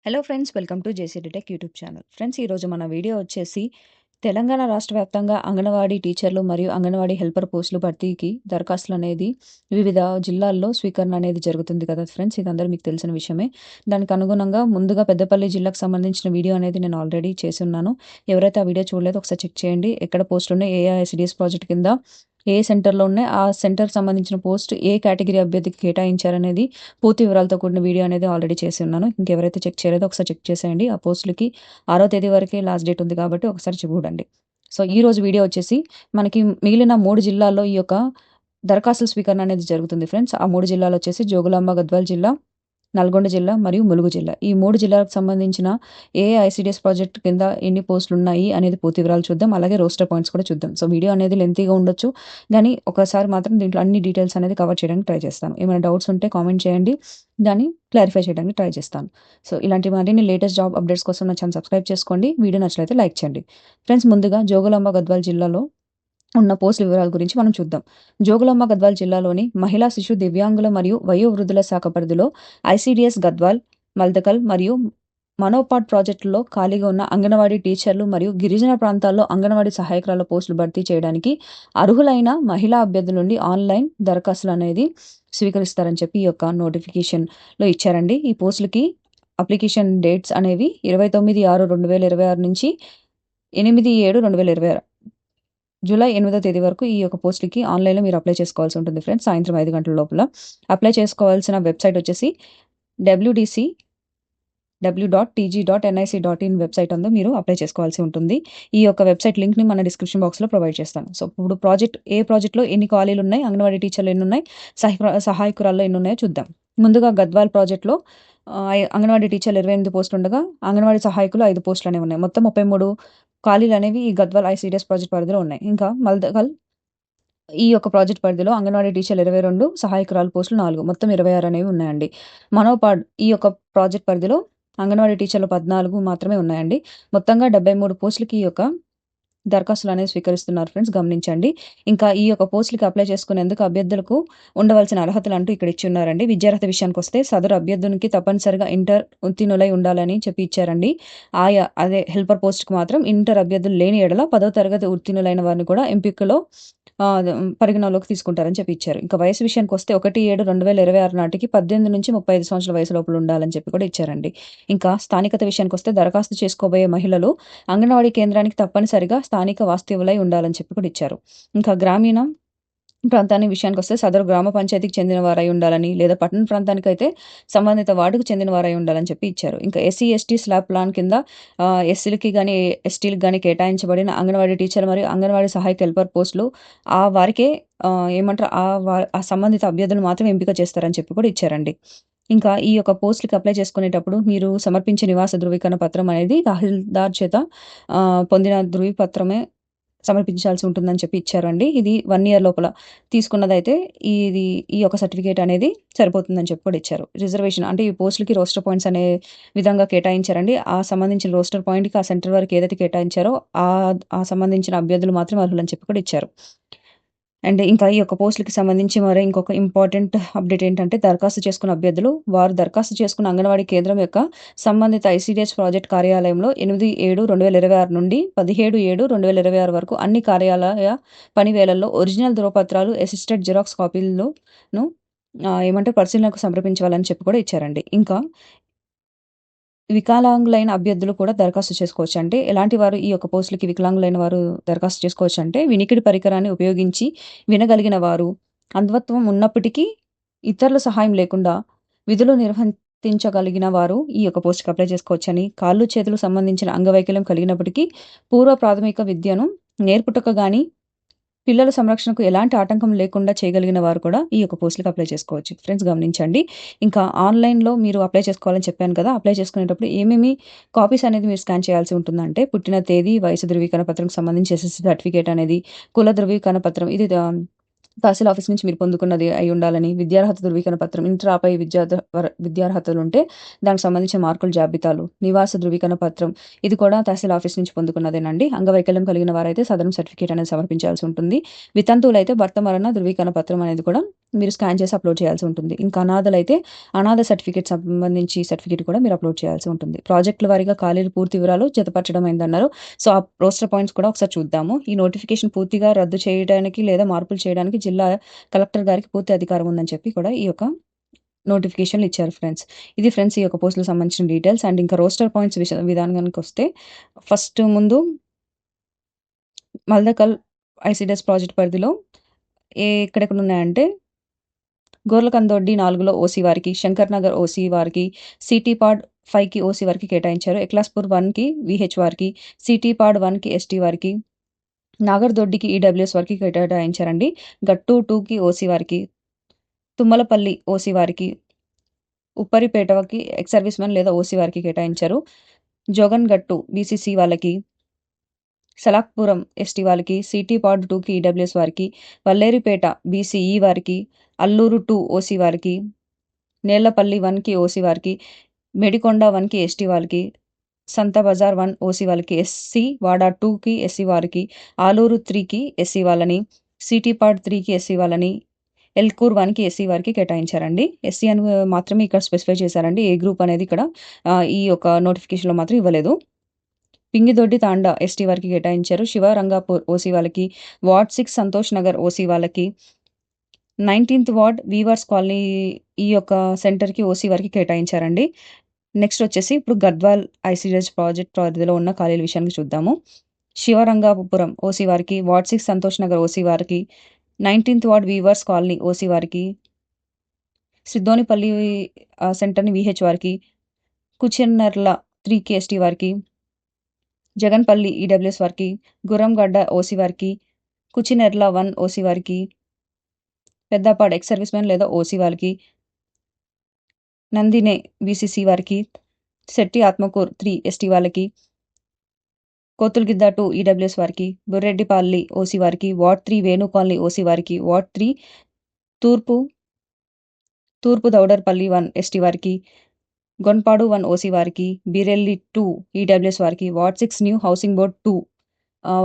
Hello friends, welcome to JC tech YouTube channel. Friends, ఈరోజు మన video వచ్చేసి తెలంగాణ రాష్ట్ర వ్యాప్తంగా అంగన్వాడీ టీచర్లు మరియు అంగన్వాడీ హెల్పర్ పోస్టులు భర్తీకి దరఖాస్తులు అనేది వివిధ జిల్లాల్లో స్వీకరణ అనేది జరుగుతుంది కదా ఫ్రెండ్స్. ఇది అందరూ మీకు తెలిసిన విషయమే. దానికి అనుగుణంగా ముందుగా పెద్దపల్లి జిల్లాకు సంబంధించిన వీడియో అనేది నేను ఆల్రెడీ చేసి ఉన్నాను. ఎవరైతే ఆ వీడియో చూడలేదో ఒకసారి చెక్ చేయండి. ఎక్కడ పోస్టులు ఉన్నాయి, ఏఐసిడిఎస్ ప్రాజెక్ట్ కింద ఏ సెంటర్లో ఉన్నాయి, ఆ సెంటర్కి సంబంధించిన పోస్ట్ ఏ కేటగిరీ అభ్యర్థికి కేటాయించారనేది పూర్తి వివరాలతో కూడిన వీడియో అనేది ఆల్రెడీ చేసి ఉన్నాను. ఇంకెవరైతే చెక్ చేయలేదో ఒకసారి చెక్ చేసేయండి. ఆ పోస్టులకి 6వ తేదీ వరకే లాస్ట్ డేట్ ఉంది కాబట్టి ఒకసారి చూడండి. సో ఈ రోజు వీడియో వచ్చేసి మనకి మిగిలిన 3 జిల్లాల్లో ఈ యొక్క దరఖాస్తుల స్వీకరణ అనేది జరుగుతుంది ఫ్రెండ్స్. ఆ 3 జిల్లాలు వచ్చేసి జోగులాంబ గద్వాల్ జిల్లా, నల్గొండ జిల్లా మరియు ములుగు జిల్లా. ఈ 3 జిల్లాలకు సంబంధించిన ఐసిడిఎస్ ప్రాజెక్ట్ కింద ఎన్ని పోస్టులు ఉన్నాయి అనేది పూర్తి వివరాలు చూద్దాం. అలాగే రోస్టర్ పాయింట్స్ కూడా చూద్దాం. సో వీడియో అనేది లెంతీగా ఉండొచ్చు, కానీ ఒకసారి మాత్రం దీంట్లో అన్ని డీటెయిల్స్ అనేది కవర్ చేయడానికి ట్రై చేస్తాను. ఏమైనా డౌట్స్ ఉంటే కామెంట్ చేయండి, దాన్ని క్లారిఫై చేయడానికి ట్రై చేస్తాను. సో ఇలాంటి మరిన్ని లేటెస్ట్ జాబ్ అప్డేట్స్ కోసం నా ఛానల్ సబ్స్క్రైబ్ చేసుకోండి. వీడియో నచ్చినట్లయితే లైక్ చేయండి. ఫ్రెండ్స్, ముందుగా జోగులాంబ గద్వాల్ జిల్లాలో ఉన్న పోస్టుల వివరాల గురించి మనం చూద్దాం. జోగులాంబ గద్వాల్ జిల్లాలోని మహిళా శిశు దివ్యాంగుల మరియు వయోవృద్ధుల శాఖ పరిధిలో ఐసిడిఎస్ గద్వాల్, మల్దకల్ మరియు మనోపాడ్ ప్రాజెక్టుల్లో ఖాళీగా ఉన్న అంగన్వాడీ టీచర్లు మరియు గిరిజన ప్రాంతాల్లో అంగన్వాడీ సహాయకురాల పోస్టులు భర్తీ చేయడానికి అర్హులైన మహిళా అభ్యర్థుల నుండి ఆన్లైన్ దరఖాస్తులు అనేది స్వీకరిస్తారని చెప్పి ఈ యొక్క నోటిఫికేషన్లో ఇచ్చారండి. ఈ పోస్టులకి అప్లికేషన్ డేట్స్ అనేవి 29/6/2026 నుంచి 8/7/2026 జూలై 8వ తేదీ వరకు ఈ యొక్క పోస్టులకి ఆన్లైన్లో మీరు అప్లై చేసుకోవాల్సి ఉంటుంది ఫ్రెండ్స్. సాయంత్రం 5 గంటల లోపల అప్లై చేసుకోవాల్సిన వెబ్సైట్ వచ్చేసి wdc.tg.nic.in వెబ్సైట్ అందు మీరు అప్లై చేసుకోవాల్సి ఉంటుంది. ఈ యొక్క వెబ్సైట్ లింక్ని మన డిస్క్రిప్షన్ బాక్స్లో ప్రొవైడ్ చేస్తాను. సో ఇప్పుడు ప్రాజెక్ట్లో ఎన్ని ఖాళీలు ఉన్నాయి, అంగన్వాడీ టీచర్లు ఎన్ని ఉన్నాయి, సహాయకురాల్లో ఎన్ని ఉన్నాయో చూద్దాం. ముందుగా గద్వాల్ ప్రాజెక్ట్లో అంగన్వాడీ టీచర్లు 28 పోస్టులు ఉండగా అంగన్వాడీ సహాయకులు 5 పోస్టులు అనేవి ఉన్నాయి. మొత్తం 33 ఖాళీలు అనేవి ఈ గద్వాల్ ఐసిడిఎస్ ప్రాజెక్ట్ పరిధిలో ఉన్నాయి. ఇంకా మల్దకల్ ఈ యొక్క ప్రాజెక్ట్ పరిధిలో అంగన్వాడీ టీచర్లు 22, సహాయకురాలు పోస్టులు 4, మొత్తం 26 అనేవి ఉన్నాయండి. మనోపాడ్ ఈ యొక్క ప్రాజెక్ట్ పరిధిలో అంగన్వాడీ టీచర్లు 14 మాత్రమే ఉన్నాయండి. మొత్తంగా 73 పోస్టులకి ఈ యొక్క దరఖాస్తులు అనేవి స్వీకరిస్తున్నారు ఫ్రెండ్స్, గమనించండి. ఇంకా ఈ యొక్క పోస్టులకి అప్లై చేసుకునేందుకు అభ్యర్థులకు ఉండవలసిన అర్హతలు అంటూ ఇక్కడ ఇచ్చి ఉన్నారండి. విద్యార్హత విషయానికి వస్తే సదరు అభ్యర్థునికి తప్పనిసరిగా ఇంటర్ ఉత్తీర్ణులై ఉండాలని చెప్పి ఇచ్చారండి. అదే హెల్పర్ పోస్ట్కి మాత్రం ఇంటర్ అభ్యర్థులు లేని ఎడల 10వ తరగతి ఉత్తీర్ణులైన వారిని కూడా ఎంపికలో పరిగణలోకి తీసుకుంటారని చెప్పి ఇచ్చారు. ఇంకా వయసు విషయానికి వస్తే 1/7/2026 నాటికి 18 నుంచి 35 సంవత్సరాల వయసు లోపల ఉండాలని చెప్పి కూడా ఇచ్చారండి. ఇంకా స్థానికత విషయానికి వస్తే దరఖాస్తు చేసుకోబోయే మహిళలు అంగన్వాడీ కేంద్రానికి తప్పనిసరిగా స్థానిక వాస్తవ్యులై ఉండాలని చెప్పి కూడా ఇచ్చారు. ఇంకా గ్రామీణ ప్రాంతానికి విషయానికి వస్తే సదరు గ్రామ పంచాయతీకి చెందిన వారై ఉండాలని, లేదా పట్టణ ప్రాంతానికి అయితే సంబంధిత వార్డుకు చెందిన వారై ఉండాలని చెప్పి ఇచ్చారు. ఇంకా ఎస్సీ/ఎస్టీ స్లాబ్ ప్లాన్ కింద ఎస్సీలకి కానీ ఎస్టీలకు కానీ కేటాయించబడిన అంగన్వాడీ టీచర్ మరియు అంగన్వాడీ సహాయక హెల్పర్ పోస్టులు ఆ వారికే ఏమంటారు ఆ సంబంధిత అభ్యర్థులు మాత్రం ఎంపిక చేస్తారని చెప్పి కూడా ఇచ్చారండి. ఇంకా ఈ యొక్క పోస్టులకి అప్లై చేసుకునేటప్పుడు మీరు సమర్పించే నివాస ధృవీకరణ పత్రం అనేది తహసీల్దార్ చేత పొందిన ధృవీపత్రమే సమర్పించాల్సి ఉంటుందని చెప్పి ఇచ్చారండి. ఇది 1 year లోపల తీసుకున్నదైతే ఈ యొక్క సర్టిఫికేట్ అనేది సరిపోతుందని చెప్పి కూడా ఇచ్చారు. రిజర్వేషన్ అంటే ఈ పోస్టులకి రోస్టర్ పాయింట్స్ అనే విధంగా కేటాయించారండి. ఆ సంబంధించిన రోస్టర్ పాయింట్కి ఆ సెంటర్ వరకు ఏదైతే కేటాయించారో ఆ సంబంధించిన అభ్యర్థులు మాత్రం అర్హులని చెప్పి కూడా ఇచ్చారు. అండ్ ఇంకా ఈ యొక్క పోస్టులకి సంబంధించి మరి ఇంకొక ఇంపార్టెంట్ అప్డేట్ ఏంటంటే, దరఖాస్తు చేసుకున్న అభ్యర్థులు వారు దరఖాస్తు చేసుకున్న అంగన్వాడీ కేంద్రం యొక్క సంబంధిత ఐసిడిఎస్ ప్రాజెక్ట్ కార్యాలయంలో 8/7/2026 నుండి 17/7/2026 వరకు అన్ని కార్యాలయ పని వేళల్లో ఒరిజినల్ ధృవపత్రాలు, అసిస్టెడ్ జిరాక్స్ కాపీలను పరిశీలనకు సమర్పించాలని చెప్పి కూడా ఇచ్చారండి. ఇంకా వికలాంగులైన అభ్యర్థులు కూడా దరఖాస్తు చేసుకోవచ్చు. అంటే ఎలాంటి వారు ఈ యొక్క పోస్టులకి వికలాంగులైన వారు దరఖాస్తు చేసుకోవచ్చు అంటే, వినికిడి పరికరాన్ని ఉపయోగించి వినగలిగిన వారు, అంధత్వం ఉన్నప్పటికీ ఇతరుల సహాయం లేకుండా విధులు నిర్వర్తించగలిగిన వారు ఈ యొక్క పోస్టుకి అప్లై చేసుకోవచ్చని, కాళ్ళు చేతులు సంబంధించిన అంగవైకల్యం కలిగినప్పటికీ పూర్వ ప్రాథమిక విద్యను నేర్పుటకు గాని పిల్లల సంరక్షణకు ఎలాంటి ఆటంకం లేకుండా చేయగలిగిన వారు కూడా ఈ యొక్క పోస్టులకు అప్లై చేసుకోవచ్చు. ఫ్రెండ్స్, గమనించండి. ఇంకా ఆన్లైన్లో మీరు అప్లై చేసుకోవాలని చెప్పాను కదా, అప్లై చేసుకునేటప్పుడు ఏమేమి కాపీస్ అనేది మీరు స్కాన్ చేయాల్సి ఉంటుందంటే, పుట్టిన తేదీ, వయసు ధృవీకరణ పత్రంకి సంబంధించి ఎస్ఎస్సీ సర్టిఫికేట్ అనేది, కుల ధృవీకరణ పత్రం, ఇది తహసీల్ ఆఫీస్ నుంచి మీరు పొందుకున్నది అయి ఉండాలని, విద్యార్హత ధృవీకరణ పత్రం, ఇంటర్ ఆపై విద్యార్హతలు ఉంటే దానికి సంబంధించిన మార్కుల జాబితాలు, నివాస ధృవీకరణ పత్రం, ఇది కూడా తహసీల్ ఆఫీస్ నుంచి పొందుకున్నదేనండి. అంగవైకల్యం కలిగిన వారైతే సదరం సర్టిఫికేట్ అనేది సమర్పించాల్సి ఉంటుంది. వితంతువులైతే భర్త మరణ ధృవీకరణ పత్రం అనేది కూడా మీరు స్కాన్ చేసి అప్లోడ్ చేయాల్సి ఉంటుంది. ఇంకా అనాథలైతే అనాథ సర్టిఫికేట్ సంబంధించి సర్టిఫికేట్ కూడా మీరు అప్లోడ్ చేయాల్సి ఉంటుంది. ప్రాజెక్టుల వారీగా ఖాళీలు పూర్తి వివరాలు జతపరచడం అయిందన్నారు. సో, ఆ రోస్టర్ పాయింట్స్ కూడా ఒకసారి చూద్దాము. ఈ నోటిఫికేషన్ పూర్తిగా రద్దు చేయడానికి లేదా మార్పులు చేయడానికి జిల్లా కలెక్టర్ గారికి పూర్తి అధికారం ఉందని చెప్పి కూడా ఈ యొక్క నోటిఫికేషన్లు ఇచ్చారు ఫ్రెండ్స్. ఇది ఫ్రెండ్స్ ఈ యొక్క పోస్టులకు సంబంధించిన డీటెయిల్స్. అండ్ ఇంకా రోస్టర్ పాయింట్స్ విధానానికి వస్తే ఫస్ట్ ముందు మల్దకల్ ఐసిడిఎస్ ప్రాజెక్ట్ పరిధిలో ఎక్కడెక్కడ ఉన్నాయంటే గోర్లకందొడ్డి 4లో ఓసీ వారికి, శంకర్ నగర్ ఓసీ వారికి, సిటీ పాడ్ 5కి ఓసీ వారికి కేటాయించారు. ఎక్లాస్పూర్ 1కి విహెచ్ వారికి, సిటీ పాడ్ 1కి ఎస్టీ వారికి, నాగర్దొడ్డికి ఈడబ్ల్యూఎస్ వారికి కేటాయించారండి. గట్టు 2కి ఓసీ వారికి, తుమ్మలపల్లి ఓసీ వారికి, ఉప్పరిపేటకి ఎక్స్ సర్వీస్ మెన్ లేదా ఓసీ వారికి కేటాయించారు. జోగన్ గట్టు బీసీసీ వాళ్ళకి, సలాక్పురం ఎస్టీ వాళ్ళకి, సిటీ పాడ్ 2కి ఈడబ్ల్యూఎస్ వారికి, వల్లేరిపేట బీసీఈ వారికి, అల్లూరు 2 ఓసీ వారికి, నేళ్లపల్లి 1కి ఓసీ వారికి, మెడికొండ 1కి ఎస్టీ వాళ్ళకి, సంత బజార్ 1 ఓసీ వాళ్ళకి, ఎస్సీ వాడా 2కి ఎస్సీ వారికి, ఆలూరు 3కి ఎస్సీ వాళ్ళని, సిటీ పాడ్ 3కి ఎస్సీ వాళ్ళని, ఎల్కూర్ 1కి ఎస్సీ వారికి కేటాయించారండి. ఎస్సీ అని మాత్రమే ఇక్కడ స్పెసిఫై చేశారండి. ఏ గ్రూప్ అనేది ఇక్కడ ఈ యొక్క నోటిఫికేషన్లో మాత్రం ఇవ్వలేదు. పింగిదొడ్డి తాండా ఎస్టీ వారికి కేటాయించారు. శివరంగాపూర్ ఓసీ వాళ్ళకి, వార్డ్ 6 సంతోష్ నగర్ ఓసీ వాళ్ళకి, 19th వార్డ్ వీవర్స్ కాలనీ ఈ యొక్క సెంటర్కి ఓసీ వారికి కేటాయించారండి. నెక్స్ట్ వచ్చేసి ఇప్పుడు గద్వాల్ ఐసిడిఎస్ ప్రాజెక్ట్ పరిధిలో ఉన్న ఖాళీల విషయానికి చూద్దాము. శివరంగాపురం ఓసీ వారికి, వార్డ్ 6 సంతోష్ నగర్ ఓసీ వారికి, 19th ward weavers colony OC వారికి, సిద్ధోనిపల్లి సెంటర్ని విహెచ్ వారికి, కుచెన్నర్ల 3కి ఎస్టీ వారికి, జగన్పల్లి ఈడబ్ల్యూఎస్ వారికి, గుర్రంగడ్డ ఓసీ వారికి, కుచినెర్ల 1 ఓసీ వారికి, పెద్దపాడు ఎక్స్ సర్వీస్ మెన్ లేదా ఓసీ వారికి, నందినే బీసీసీ వారికి, శెట్టి ఆత్మకూర్ 3 ఎస్టీ వాళ్ళకి, కోతుల్గిద్ద 2 ఈడబ్ల్యూఎస్ వారికి, బుర్రెడ్డిపల్లి ఓసీ వారికి, వార్డ్ 3 వేణు కాలనీ ఓసీ వారికి, వార్డ్ 3 తూర్పు దౌడర్పల్లి 1 ఎస్టీ వారికి, గొన్పాడు 1 ఓసీ వారికి, బిరెల్లి 2 ఈడబ్ల్యూఎస్ వారికి, వార్డ్ 6 న్యూ హౌసింగ్ బోర్డ్ 2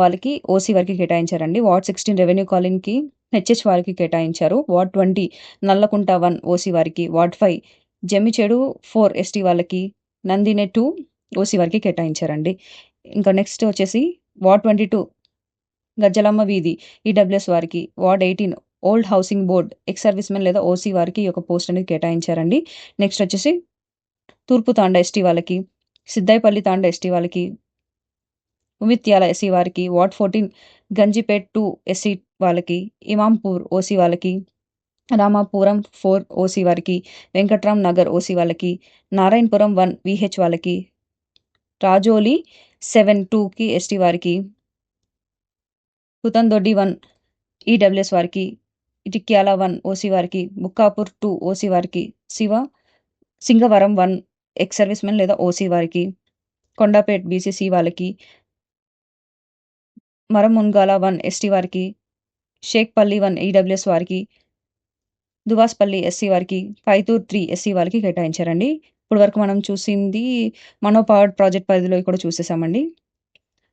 వాళ్ళకి ఓసీ వారికి కేటాయించారండి. వార్డ్ 16 రెవెన్యూ కాలనీకి హెచ్హెచ్ వారికి కేటాయించారు. వార్డ్ 20 నల్లకుంట 1 ఓసీ వారికి, వార్డ్ 5 జమ్మిచెడు 4 ఎస్టీ వాళ్ళకి, నందినే 2 ఓసీ వారికి కేటాయించారండి. ఇంకా నెక్స్ట్ వచ్చేసి వార్డ్ 22 గజ్జలమ్మ వీధి ఈడబ్ల్యూఎస్ వారికి, ward 18 old housing board ex service men లేదా ఓసీ వారికి ఈ యొక్క పోస్ట్ అనేది కేటాయించారండి. నెక్స్ట్ వచ్చేసి తూర్పు తాండా ఎస్టీ వాళ్ళకి, సిద్దాయిపల్లి తాండా ఎస్టీ వాళ్ళకి, ఉమిత్యాల ఎస్సీ వారికి, వార్డ్ 14 గంజిపేట్ 2 ఎస్సీ వాళ్ళకి, ఇమాంపూర్ ఓసీ వాళ్ళకి, రామాపురం 4 ఓసీ వారికి, వెంకట్రామ్ నగర్ ఓసీ వాళ్ళకి, నారాయణపురం 1 విహెచ్ వాళ్ళకి, రాజోలి 7 2కి ఎస్టీ వారికి, పుతందొడ్డి 1 ఈడబ్ల్యూఎస్ వారికి, ఇటిక్యాల 1 ఓసీ వారికి, బుక్కాపూర్ 2 ఓసీ వారికి, సింగవరం 1 ఎక్స్ సర్వీస్ మెన్ లేదా ఓసీ వారికి, కొండాపేట్ బీసీసీ వాళ్ళకి, మరమున్గాల 1 ఎస్టీ వారికి, షేక్పల్లి 1 ఈడబ్ల్యూఎస్ వారికి, దువాస్పల్లి ఎస్సీ వారికి, పైతూర్ 3 ఎస్సీ వారికి కేటాయించారండి. ఇప్పుడు వరకు మనం చూసింది మనోపవర్డ్ ప్రాజెక్ట్ పరిధిలో కూడా చూసేసామండి.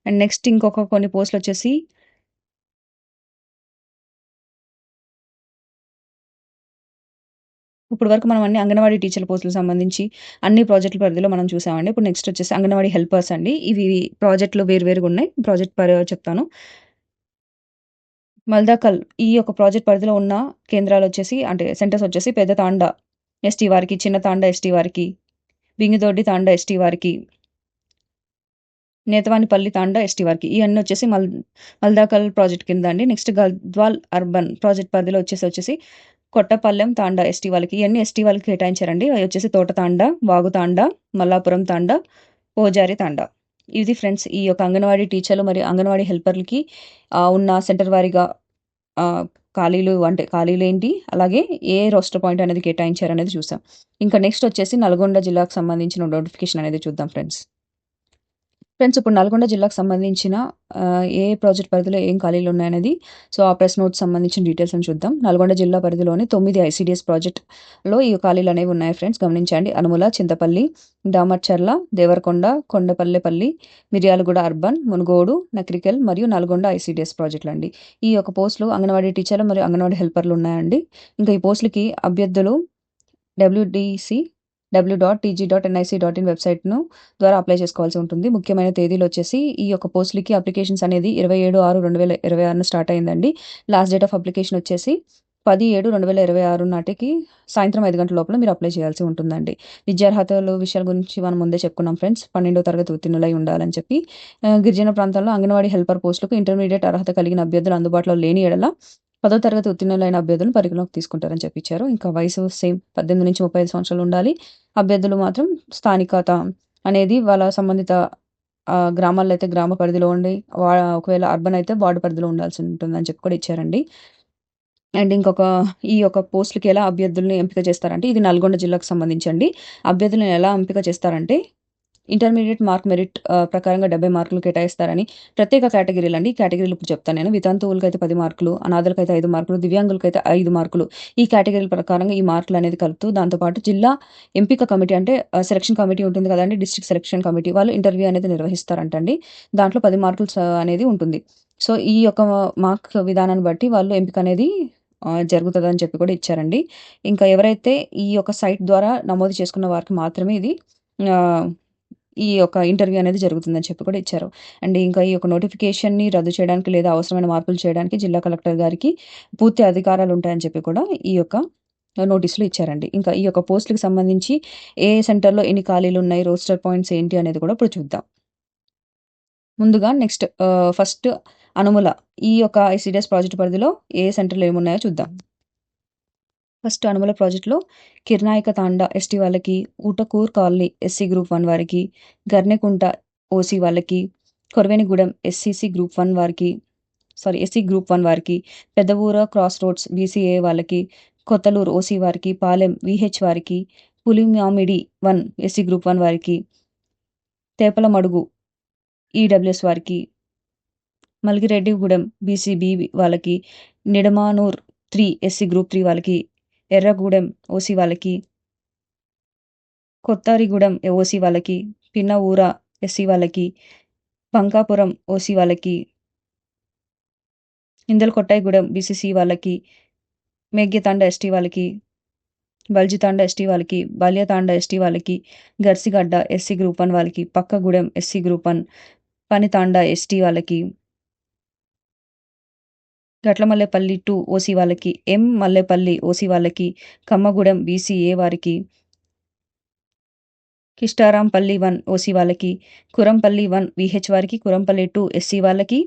అండ్ నెక్స్ట్ ఇంకొక కొన్ని పోస్టులు వచ్చేసి ఇప్పుడు వరకు మనం అన్ని అంగన్వాడీ టీచర్ల పోస్టులకు సంబంధించి అన్ని ప్రాజెక్టుల పరిధిలో మనం చూసామండి. ఇప్పుడు నెక్స్ట్ వచ్చేసి అంగన్వాడీ హెల్పర్స్ అండి. ఇవి ప్రాజెక్టులు వేరువేరుగా ఉన్నాయి. ప్రాజెక్ట్ చెప్తాను. మల్దకల్ ఈ యొక్క ప్రాజెక్ట్ పరిధిలో ఉన్న కేంద్రాలు వచ్చేసి అంటే సెంటర్స్ వచ్చేసి పెద్ద తాండా ఎస్టీ వారికి, చిన్న తాండా ఎస్టీ వారికి, బింగిదొడ్డి తాండా ఎస్టీ వారికి, నేతవానిపల్లి తాండా ఎస్టీ వారికి ఇవన్నీ వచ్చేసి మల్దాకల్ ప్రాజెక్ట్ కింద అండి. నెక్స్ట్ గద్వాల్ అర్బన్ ప్రాజెక్ట్ పరిధిలో వచ్చేసి కొట్టపల్లెం తాండా ఎస్టీ వాళ్ళకి ఇవన్నీ ఎస్టీ వాళ్ళకి కేటాయించారండి. అవి వచ్చేసి తోట తాండా, వాగు తాండా, మల్లాపురం తాండా, పోజారి తాండా. ఇది ఫ్రెండ్స్ ఈ యొక్క అంగన్వాడీ టీచర్లు మరియు అంగన్వాడీ హెల్పర్లకి ఉన్న సెంటర్ వారీగా ఖాళీలు ఏంటి, అలాగే ఏ రోస్టర్ పాయింట్ అనేది కేటాయించారు అనేది చూసాం. ఇంకా నెక్స్ట్ వచ్చేసి నల్గొండ జిల్లాకు సంబంధించిన నోటిఫికేషన్ అనేది చూద్దాం ఫ్రెండ్స్. ఫ్రెండ్స్ ఇప్పుడు నల్గొండ జిల్లాకు సంబంధించిన ఏ ప్రాజెక్ట్ పరిధిలో ఏం ఖాళీలు ఉన్నాయనేది సో ఆ ప్రెస్ నోట్స్ సంబంధించిన డీటెయిల్స్ అని చూద్దాం. నల్గొండ జిల్లా పరిధిలోని 9 ఐసీడీఎస్ ప్రాజెక్ట్‌లో ఈ ఖాళీలు అనేవి ఉన్నాయి ఫ్రెండ్స్ గమనించండి. అనుముల, చింతపల్లి, దామర్చర్ల, దేవరకొండ, కొండపల్లేపల్లి, మిర్యాలగూడ అర్బన్, మునుగోడు, నకిరికల్ మరియు నల్గొండ ఐసీడీఎస్ ప్రాజెక్టులండి. ఈ యొక్క పోస్టులు అంగన్వాడీ టీచర్లు మరియు అంగన్వాడీ హెల్పర్లు ఉన్నాయండి. ఇంకా ఈ పోస్టులకి అభ్యర్థులు www.tg.nic.in వెబ్‌సైట్‌ను ద్వారా అప్లై చేసుకోవాల్సి ఉంటుంది. ముఖ్యమైన తేదీలు వచ్చేసి ఈ యొక్క పోస్టులకి అప్లికేషన్స్ అనేది 27/6/2026 స్టార్ట్ అయిందండి. లాస్ట్ డేట్ ఆఫ్ అప్లికేషన్ వచ్చేసి 10/7/2026 నాటికి సాయంత్రం 5 గంటల లోపల మీరు అప్లై చేయాల్సి ఉంటుందండి. విద్యార్హతలు విషయాల గురించి మనం ముందే చెప్పుకున్నాం ఫ్రెండ్స్. 12వ తరగతి ఉత్తీర్ణులై ఉండాలని చెప్పి. గిరిజన ప్రాంతాల్లో అంగన్వాడీ హెల్పర్ పోస్టులకు ఇంటర్మీడియేట్ అర్హత కలిగిన అభ్యర్థులు అందుబాటులో లేని ఎడల 10వ తరగతి ఉత్తీర్ణులైన అభ్యర్థులను పరిగణలోకి తీసుకుంటారని చెప్పి ఇచ్చారు. ఇంకా వయసు సేమ్ 18-35 సంవత్సరాలు ఉండాలి. అభ్యర్థులు మాత్రం స్థానికత అనేది వాళ్ళ సంబంధిత గ్రామాల్లో అయితే గ్రామ పరిధిలో ఉండి ఒకవేళ అర్బన్ అయితే వార్డు పరిధిలో ఉండాల్సి ఉంటుందని చెప్పి కూడా ఇచ్చారండి. అండ్ ఈ యొక్క పోస్టులకి ఎలా అభ్యర్థులను ఎంపిక చేస్తారంటే ఇది నల్గొండ జిల్లాకు సంబంధించండి. అభ్యర్థులను ఎలా ఎంపిక చేస్తారంటే ఇంటర్మీడియట్ మార్క్ మెరిట్ ప్రకారంగా 70 మార్కులు కేటాయిస్తారని ప్రత్యేక కేటగిరీలు అండి. ఈ కేటగిరీలు ఇప్పుడు చెప్తాను నేను. వితంతువులకైతే 10 మార్కులు, అనాథలకైతే 5 మార్కులు, దివ్యాంగులకైతే 5 మార్కులు. ఈ కేటగిరీల ప్రకారంగా ఈ మార్కులు అనేది కలుపుతూ దాంతోపాటు జిల్లా ఎంపిక కమిటీ అంటే సెలక్షన్ కమిటీ ఉంటుంది కదండి, డిస్ట్రిక్ట్ సెలక్షన్ కమిటీ వాళ్ళు ఇంటర్వ్యూ అనేది నిర్వహిస్తారంటండి. దాంట్లో 10 మార్కులు అనేది ఉంటుంది. సో ఈ యొక్క మార్క్ విధానాన్ని బట్టి వాళ్ళు ఎంపిక అనేది జరుగుతుందని చెప్పి కూడా ఇచ్చారండి. ఇంకా ఎవరైతే ఈ యొక్క సైట్ ద్వారా నమోదు చేసుకున్న వారికి మాత్రమే ఇది ఈ యొక్క ఇంటర్వ్యూ అనేది జరుగుతుందని చెప్పి కూడా ఇచ్చారు. అండ్ ఇంకా ఈ యొక్క నోటిఫికేషన్‌ని రద్దు చేయడానికి లేదా అవసరమైన మార్పులు చేయడానికి జిల్లా కలెక్టర్ గారికి పూర్తి అధికారాలు ఉంటాయని చెప్పి కూడా ఈ యొక్క నోటీసులు ఇచ్చారండి. ఇంకా ఈ యొక్క పోస్టులకు సంబంధించి ఏ సెంటర్‌లో ఎన్ని ఖాళీలు ఉన్నాయి, రోస్టర్ పాయింట్స్ ఏంటి అనేది కూడా ఇప్పుడు చూద్దాం. ముందుగా ఫస్ట్ అనుముల ఈ యొక్క ఐసీడీఎస్ ప్రాజెక్ట్ పరిధిలో ఏ సెంటర్‌లో ఏమున్నాయో చూద్దాం. ఫస్ట్ అనుముల ప్రాజెక్ట్‌లో కిర్నాయిక తాండా ఎస్టీ వాళ్ళకి, ఊటకూర్ కాలనీ ఎస్సీ గ్రూప్ 1 వారికి, గర్నెకుంట ఓసీ వాళ్ళకి, కొరవేనిగూడెం ఎస్సీ గ్రూప్ 1 వారికి, పెద్దవూర క్రాస్ రోడ్స్ బీసీఏ వాళ్ళకి, కొత్తలూరు ఓసీ వారికి, పాలెం వీహెచ్ వారికి, పులిమామిడి 1 ఎస్సీ గ్రూప్ 1 వారికి, తేపలమడుగు ఈడబ్ల్యూఎస్ వారికి, మల్గిరెడ్డిగూడెం బీసీబీ వాళ్ళకి, నిడమానూర్ 3 ఎస్సీ గ్రూప్ 3 వాళ్ళకి, ఎర్రగూడెం ఓసీ వాళ్ళకి, కొత్తరిగూడెం ఓసీ వాళ్ళకి, పిన్నఊర ఎస్సీ వాళ్ళకి, బంకాపురం ఓసీ వాళ్ళకి, ఇందలకొట్టాయిగూడెం బీసీసీ వాళ్ళకి, మేఘ్యతాండ ఎస్టీ వాళ్ళకి, బల్జితాండ ఎస్టీ వాళ్ళకి, బాల్యతాండ ఎస్టీ వాళ్ళకి, గర్సిగడ్డ ఎస్సీ గ్రూప్ 1 వాళ్ళకి, పక్కగూడెం ఎస్సీ గ్రూప్ 1, పనితాండ ఎస్టీ వాళ్ళకి, గట్లమల్లేపల్లి 2 ఓసీ వాళ్ళకి, ఎం మల్లేపల్లి ఓసీ వాళ్ళకి, కమ్మగూడెం బీసీఏ వారికి, కిష్టారాంపల్లి 1 ఓసీ వాళ్ళకి, కురంపల్లి 1 వీహెచ్ వారికి, కురంపల్లి 2 ఎస్సీ వాళ్ళకి,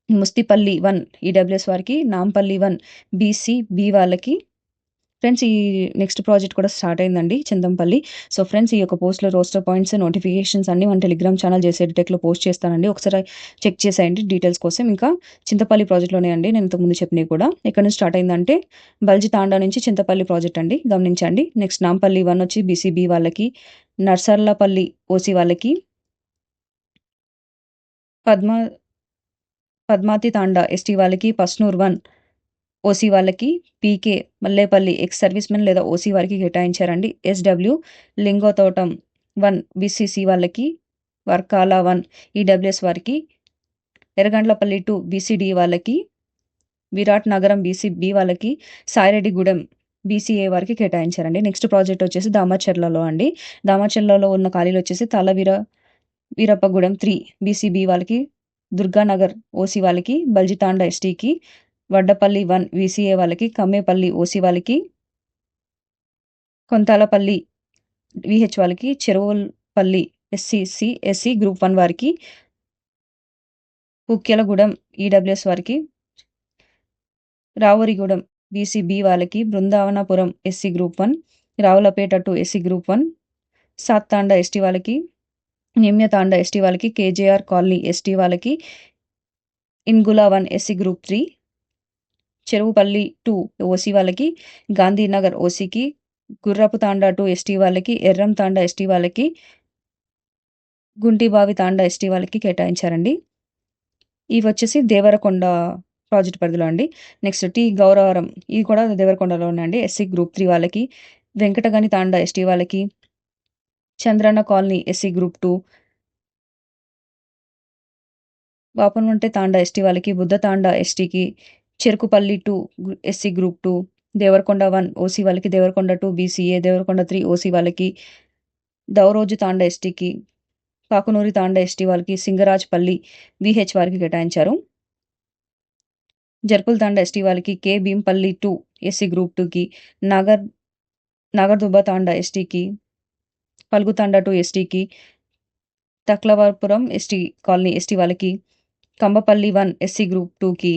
ముస్తిపల్లి 1 ఈడబ్ల్యూఎస్ వారికి, నాంపల్లి 1 బీసీబీ వాళ్ళకి. ఫ్రెండ్స్ ఈ నెక్స్ట్ ప్రాజెక్ట్ కూడా స్టార్ట్ అయిందండి చింతంపల్లి. సో ఫ్రెండ్స్ ఈ యొక్క పోస్ట్‌లో రోస్టర్ పాయింట్స్, నోటిఫికేషన్స్ అన్నీ మన టెలిగ్రామ్ ఛానల్ జేసేటెక్‌లో పోస్ట్ చేస్తానండి. ఒకసారి చెక్ చేసేయండి డీటెయిల్స్ కోసం. ఇంకా చింతపల్లి ప్రాజెక్ట్‌లోనే అండి నేను ఇంతకుముందు చెప్పినవి కూడా. ఎక్కడి నుంచి స్టార్ట్ అయిందంటే బల్జితాండా నుంచి చింతపల్లి ప్రాజెక్ట్ అండి గమనించండి. నెక్స్ట్ నాంపల్లి 1 వచ్చి బీసీబీ వాళ్ళకి, నర్సర్లపల్లి ఓసీ వాళ్ళకి, పద్మాతి తాండా ఎస్టీ వాళ్ళకి, పస్నూర్ 1 ఓసీ వాళ్ళకి, పీకే మల్లేపల్లి ఎక్స్ సర్వీస్ మెన్ లేదా ఓసీ వారికి కేటాయించారండి. ఎస్‌డబ్ల్యూ లింగోతోటం 1 బీసీసీ వాళ్ళకి, వర్కాల 1 ఈడబ్ల్యూఎస్ వారికి, ఎర్రగండ్లపల్లి 2 బీసీడీ వాళ్ళకి, విరాట్ నగరం బీసీబీ వాళ్ళకి, సాయిరెడ్డిగూడెం బీసీఏ వారికి కేటాయించారండి. నెక్స్ట్ ప్రాజెక్ట్ వచ్చేసి దామర్చర్లలో అండి. దామర్చర్లలో ఉన్న ఖాళీలు వచ్చేసి వీరప్పగూడెం 3 బీసీబీ వాళ్ళకి, దుర్గానగర్ ఓసీ వాళ్ళకి, బల్జితాండా ఎస్టీకి, వడ్డపల్లి 1 వీసీఏ వాళ్ళకి, కమ్మేపల్లి ఓసీ వాళ్ళకి, కొంతాలపల్లి వీహెచ్ వాళ్ళకి, చెరువులపల్లి ఎస్సీ గ్రూప్ 1 వారికి, పుక్కెలగూడెం ఈడబ్ల్యూఎస్ వారికి, రావురిగూడెం బీసీబీ వాళ్ళకి, Brindavanapuram SC group 1, Ravulapeta 2 SC group 1, Sattanda ST వాళ్ళకి, నిమ్యతాండా ఎస్టీ వాళ్ళకి, కేజేఆర్ కాలనీ ఎస్టీ వాళ్ళకి, Ingula 1 SC group 3, Cheruvupalli 2 OC వాళ్ళకి, గాంధీనగర్ ఓసీకి, గుర్రపు తాండా 2 ఎస్టీ వాళ్ళకి, ఎర్రం తాండా ఎస్టీ వాళ్ళకి, గుంటిబావి తాండా ఎస్టీ వాళ్ళకి కేటాయించారండి. ఇవి వచ్చేసి దేవరకొండ ప్రాజెక్ట్ పరిధిలో అండి. నెక్స్ట్ టీ గౌరవరం ఇది కూడా దేవరకొండలో అండి. ఎస్సీ గ్రూప్ 3 వాళ్ళకి, వెంకటగని తాండా ఎస్టీ వాళ్ళకి, Chandranna colony SC group 2, Bapanavante Thanda ST వాళ్ళకి, బుద్ధ తాండా ఎస్టీకి, Cherukupalli 2 SC group 2, Devarakonda 1 OC వాళ్ళకి, దేవరకొండ 2 బీసీఏ, దేవరకొండ 3 ఓసీ వాళ్ళకి, దౌరోజు తాండా ఎస్టీకి, కాకునూరి తాండా ఎస్టీ వాళ్ళకి, సింగరాజ్పల్లి విహెచ్ వారికి కేటాయించారు. జర్పుల్ తాండా ఎస్టీ వాళ్ళకి, కే భీంపల్లి 2 ఎస్సీ గ్రూప్ 2కి, నాగర్దుబ్బ తాండా ఎస్టీకి, పల్గు తాండా 2 ఎస్టీకి, తక్లవాపురం ఎస్టీ కాలనీ ఎస్టీ వాళ్ళకి, కంబపల్లి 1 ఎస్సీ గ్రూప్ 2కి,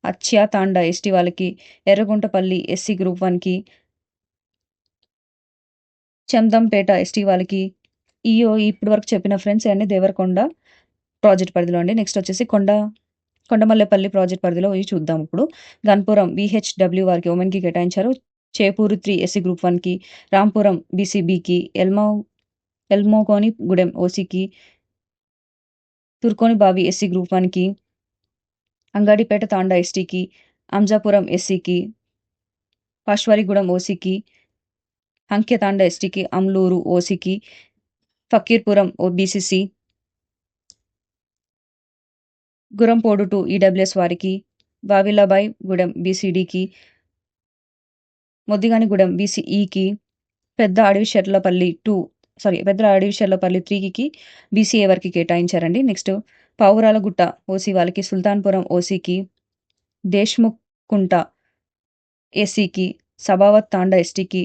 అచ్యా తాండా ఎస్టీ వాళ్ళకి, ఎర్రగుంటపల్లి ఎస్సీ గ్రూప్ 1కి, చందంపేట ఎస్టీ వాళ్ళకి. ఇప్పటి వరకు చెప్పిన ఫ్రెండ్స్ అన్ని దేవరకొండ ప్రాజెక్ట్ పరిధిలో అండి. నెక్స్ట్ వచ్చేసి కొండమల్లేపల్లి ప్రాజెక్ట్ పరిధిలో ఇవి చూద్దాం ఇప్పుడు. గన్పురం విహెచ్డబ్ల్యూ వారికి ఉమెన్కి కేటాయించారు. చేపూరు 3 ఎస్సీ గ్రూప్ 1కి, రాంపురం బీసీబీకి, ఎల్మోకోని గూడెం ఓసీకి, తుర్కోని బావి ఎస్సీ గ్రూప్ 1కి, అంగాడిపేట తాండా ఎస్టీకి, అంజాపురం ఎస్సీకి, పాశ్వారిగూడెం ఓసీకి, హంక్య తాండా ఎస్టీకి, అమ్లూరు ఓసీకి, ఫకీర్పురం బీసీసీ, గురంపోడు 2 ఈడబ్ల్యూఎస్ వారికి, వావిలాబాయ్ గూడెం బీసీడీకి, మొద్దిగానిగూడెం బీసీఈకి, పెద్ద అడవిశెర్లపల్లి 3కి బీసీఏ వారికి కేటాయించారండి. నెక్స్ట్ పావురాలగుట్ట ఓసీ వాళ్ళకి, సుల్తాన్పురం ఓసీకి, దేశ్ముఖ్ కుంట ఎస్సీకి, సబావత్ తాండా ఎస్టీకి,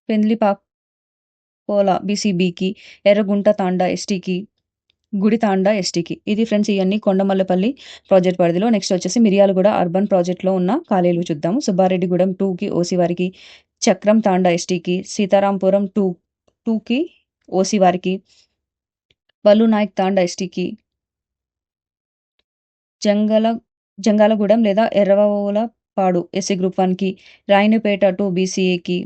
పెండ్లిపాకోల బీసీబీకి, ఎర్రగుంట తాండా ఎస్టీకి, గుడి తాండా ఎస్టీకి. ఇది ఫ్రెండ్స్ ఇవన్నీ కొండమల్లపల్లి ప్రాజెక్ట్ పరిధిలో. నెక్స్ట్ వచ్చేసి మిర్యాలగూడ అర్బన్ ప్రాజెక్ట్లో ఉన్న ఖాళీలు చూద్దాము. సుబ్బారెడ్డిగూడెం 2కి ఓసీ వారికి, చక్రం తాండా ఎస్టీకి, సీతారాంపురం 2కి ఓసీ వారికి, బల్లు నాయక్ తాండా ఎస్టీకి, జంగాలగూడెం లేదా ఎర్రవోలపాడు ఎస్సీ గ్రూప్ 1కి, రాయనిపేట 2 బీసీఏకి,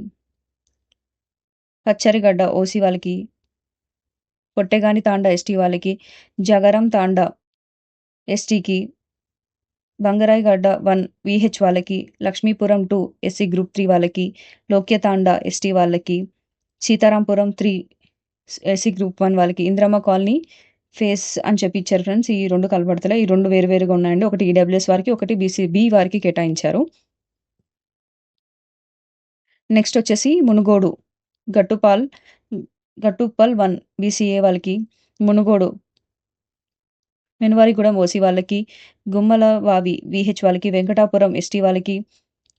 కచ్చరిగడ్డ ఓసీ వాళ్ళకి, పొట్టెగాని తాండా ఎస్టీ వాళ్ళకి, జగరం తాండా ఎస్టీకి, బంగరాయిగడ్డ 1 విహెచ్ వాళ్ళకి, లక్ష్మీపురం 2 ఎస్సీ గ్రూప్ 3 వాళ్ళకి, లోక్య తాండా ఎస్టీ వాళ్ళకి, సీతారాంపురం 3 ఎస్సీ గ్రూప్ 1 వాళ్ళకి, ఇంద్రమ్మ కాలనీ ఫేస్ అని చెప్పి ఇచ్చారు ఫ్రెండ్స్. ఈ 2 కలపడతలే, ఈ 2 వేరువేరుగా ఉన్నాయండి. ఒకటి ఈడబ్ల్యూఎస్ వారికి, ఒకటి బీసీబీ వారికి కేటాయించారు. నెక్స్ట్ వచ్చేసి మునుగోడు గట్టుపల్ 1 బీసీఏ వాళ్ళకి, మునుగోడు మెనువారిగూడెం ఓసీ వాళ్ళకి, గుమ్మలవావి విహెచ్ వాళ్ళకి, వెంకటాపురం ఎస్టీ వాళ్ళకి,